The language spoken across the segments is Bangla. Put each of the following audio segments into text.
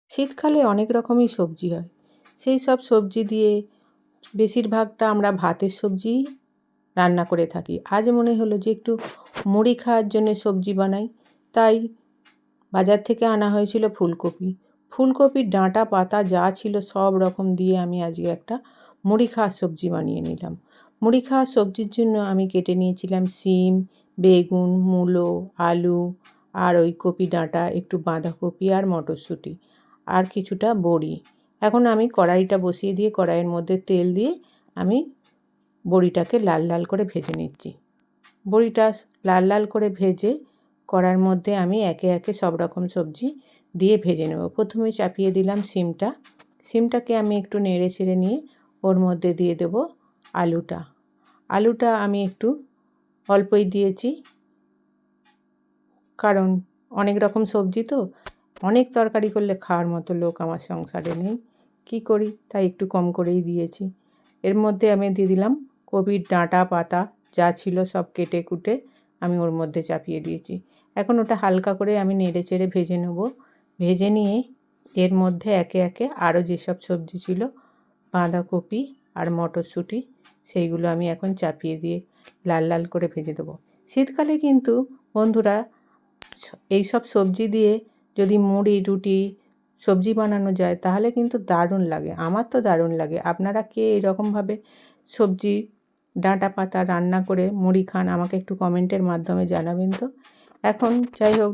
শীতকালে অনেক রকমই সবজি হয়। সেই সব সবজি দিয়ে বেশিরভাগটা আমরা ভাতের সবজিই রান্না করে থাকি। আজ মনে হলো যে একটু মুড়ি খাওয়ার জন্যে সবজি বানাই। তাই বাজার থেকে আনা হয়েছিল ফুলকপি। ফুলকপির ডাঁটা পাতা যা ছিল সব রকম দিয়ে আমি আজকে একটা মুড়ি খাওয়ার সবজি বানিয়ে নিলাম। মুড়ি খাওয়ার সবজির জন্য আমি কেটে নিয়েছিলাম শিম, বেগুন, মূলো, আলু আর ওই কপি ডাঁটা, একটু বাঁধাকপি আর মটরশুঁটি আর কিছুটা বড়ি। এখন আমি কড়াইটা বসিয়ে দিয়ে কড়াইয়ের মধ্যে তেল দিয়ে আমি বড়িটাকে লাল লাল করে ভেজে নিচ্ছি। বড়িটা লাল লাল করে ভেজে কড়ার মধ্যে আমি একে একে সব রকম সবজি দিয়ে ভেজে নেব। প্রথমে চাপিয়ে দিলাম শিমটা। শিমটাকে আমি একটু নেড়ে ছেড়ে নিয়ে ওর মধ্যে দিয়ে দেব আলুটা। আলুটা আমি একটু অল্পই দিয়েছি, কারণ অনেক রকম সবজি তো, অনেক তরকারি করলে খাওয়ার মতো লোক আমার সংসারে নেই। কী করি, তাই একটু কম করেই দিয়েছি। এর মধ্যে আমি দিয়ে দিলাম কপির ডাঁটা পাতা যা ছিল সব কেটে কুটে আমি ওর মধ্যে চাপিয়ে দিয়েছি। এখন ওটা হালকা করে আমি নেড়ে চেড়ে ভেজে নেব। ভেজে নিয়ে এর মধ্যে একে একে আরও যেসব সবজি ছিল, বাঁধাকপি আর মটরশুঁটি, সেইগুলো আমি এখন চাপিয়ে দিয়ে লাল লাল করে ভেজে দেবো। শীতকালে কিন্তু বন্ধুরা এই সব সবজি দিয়ে যদি মুড়ি রুটি সবজি বানানো যায় তাহলে কিন্তু দারুণ লাগে। আমার তো দারুণ লাগে। আপনারা কে এরকমভাবে সবজি ডাঁটা পাতা রান্না করে মুড়ি খান, আমাকে একটু কমেন্টের মাধ্যমে জানাবেন তো। এখন যাই হোক,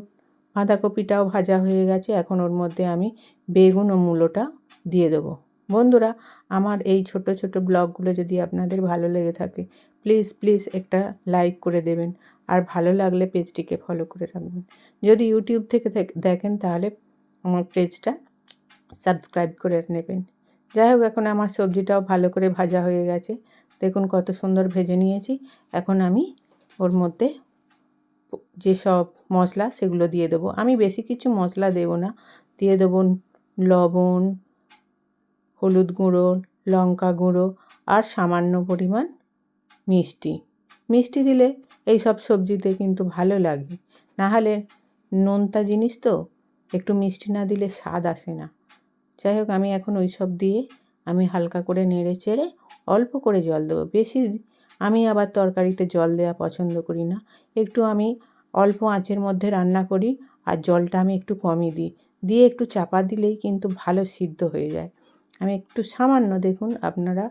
বাঁধাকপিটাও ভাজা হয়ে গেছে। এখন ওর মধ্যে আমি বেগুন ও মূলোটা দিয়ে দেবো। বন্ধুরা, আমার এই ছোট ছোট ব্লগগুলো যদি আপনাদের ভালো লেগে থাকে, প্লিজ প্লিজ একটা লাইক করে দেবেন। আর ভালো লাগলে পেজটিকে ফলো করে রাখবেন। যদি ইউটিউব থেকে দেখেন তাহলে আমার পেজটা সাবস্ক্রাইব করে নেবেন। যাই হোক, এখন আমার সবজিটাও ভালো করে ভাজা হয়ে গেছে। দেখুন কত সুন্দর ভেজে নিয়েছি। এখন আমি ওর মধ্যে যেসব মশলা সেগুলো দিয়ে দেবো। আমি বেশি কিছু মশলা দেবো না। দিয়ে দেবো লবণ, হলুদ গুঁড়ো, লঙ্কা গুঁড়ো আর সামান্য পরিমাণ মিষ্টি। মিষ্টি দিলে এই সব সবজিতে কিন্তু ভালো লাগে। নাহলে নোনতা জিনিস তো, একটু মিষ্টি না দিলে স্বাদ আসে না। যাই হোক, আমি এখন ওই সব দিয়ে আমি হালকা করে নেড়ে চেড়ে অল্প করে জল দেবো। বেশি আমি আবার তরকারিতে জল দেওয়া পছন্দ করি না। একটু আমি অল্প আঁচের মধ্যে রান্না করি আর জলটা আমি একটু কমই দিই। দিয়ে একটু চাপা দিলেই কিন্তু ভালো সিদ্ধ হয়ে যায়। আমি একটু সামান্য, দেখুন আপনারা,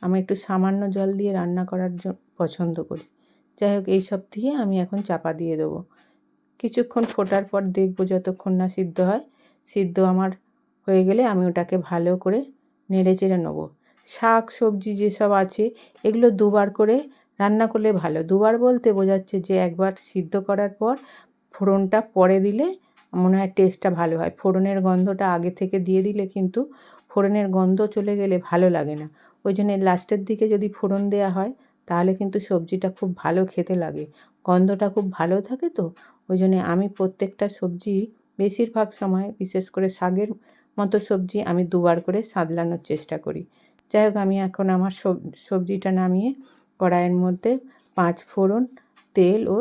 আমি একটু সামান্য জল দিয়ে রান্না করার পছন্দ করি। যাই হোক, এইসব দিয়ে আমি এখন চাপা দিয়ে দেবো। কিছুক্ষণ ফোটার পর দেখব, যতক্ষণ না সিদ্ধ হয়। সিদ্ধ আমার হয়ে গেলে আমি ওটাকে ভালো করে নেড়ে চেড়ে নেবো। শাক সবজি যেসব আছে এগুলো দুবার করে রান্না করলে ভালো। দুবার বলতে বোঝাচ্ছে যে একবার সিদ্ধ করার পর ফোড়নটা পরে দিলে মনে হয় টেস্টটা ভালো হয়। ফোড়নের গন্ধটা আগে থেকে দিয়ে দিলে কিন্তু ফোড়নের গন্ধ চলে গেলে ভালো লাগে না। ওই জন্য লাস্টের দিকে যদি ফোড়ন দেওয়া হয় তাহলে কিন্তু সবজিটা খুব ভালো খেতে লাগে, গন্ধটা খুব ভালো থাকে তো। ওই জন্যে আমি প্রত্যেকটা সবজি বেশিরভাগ সময়, বিশেষ করে শাকের মতো সবজি, আমি দুবার করে সাঁতলানোর চেষ্টা করি। যাই হোক, আমি এখন আমার সবজিটা নামিয়ে কড়াইয়ের মধ্যে 5 ফোড়ন, তেল ও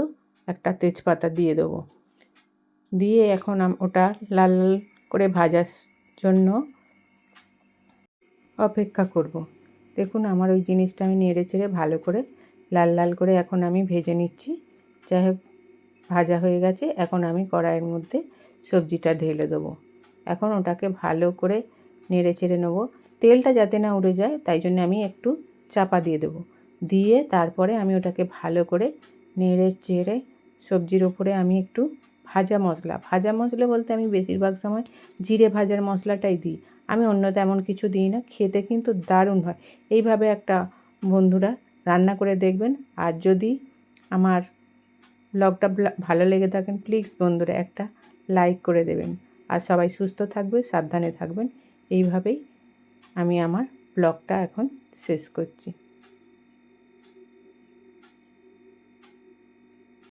একটা তেজপাতা দিয়ে দেবো। দিয়ে এখন ওটা লাল লাল করে ভাজার জন্য অপেক্ষা করব। দেখুন আমার ওই জিনিসটা আমি নেড়ে চেড়ে ভালো করে লাল লাল করে এখন আমি ভেজে নিচ্ছি। যাই হোক, ভাজা হয়ে গেছে। এখন আমি কড়াইয়ের মধ্যে সবজিটা ঢেলে দেবো। এখন ওটাকে ভালো করে নেড়ে চেড়ে নেবো। তেলটা যাতে না উড়ে যায় তাই জন্য আমি একটু চাপা দিয়ে দেবো। দিয়ে তারপরে আমি ওটাকে ভালো করে নেড়ে চেড়ে সবজির ওপরে আমি একটু ভাজা মশলা বলতে আমি বেশিরভাগ সময় জিরে ভাজার মশলাটাই দিই। আমি অন্য তেমন কিছু দিই না। খেতে কিন্তু দারুণ হয়। এইভাবে একটা বন্ধুরা রান্না করে দেখবেন। আর যদি আমার ব্লগটা ভালো লেগে থাকেন, প্লিজ বন্ধুরা একটা লাইক করে দেবেন। আর সবাই সুস্থ থাকবে, সাবধানে থাকবেন। এইভাবেই আমি আমার ব্লগটা এখন শেষ করছি।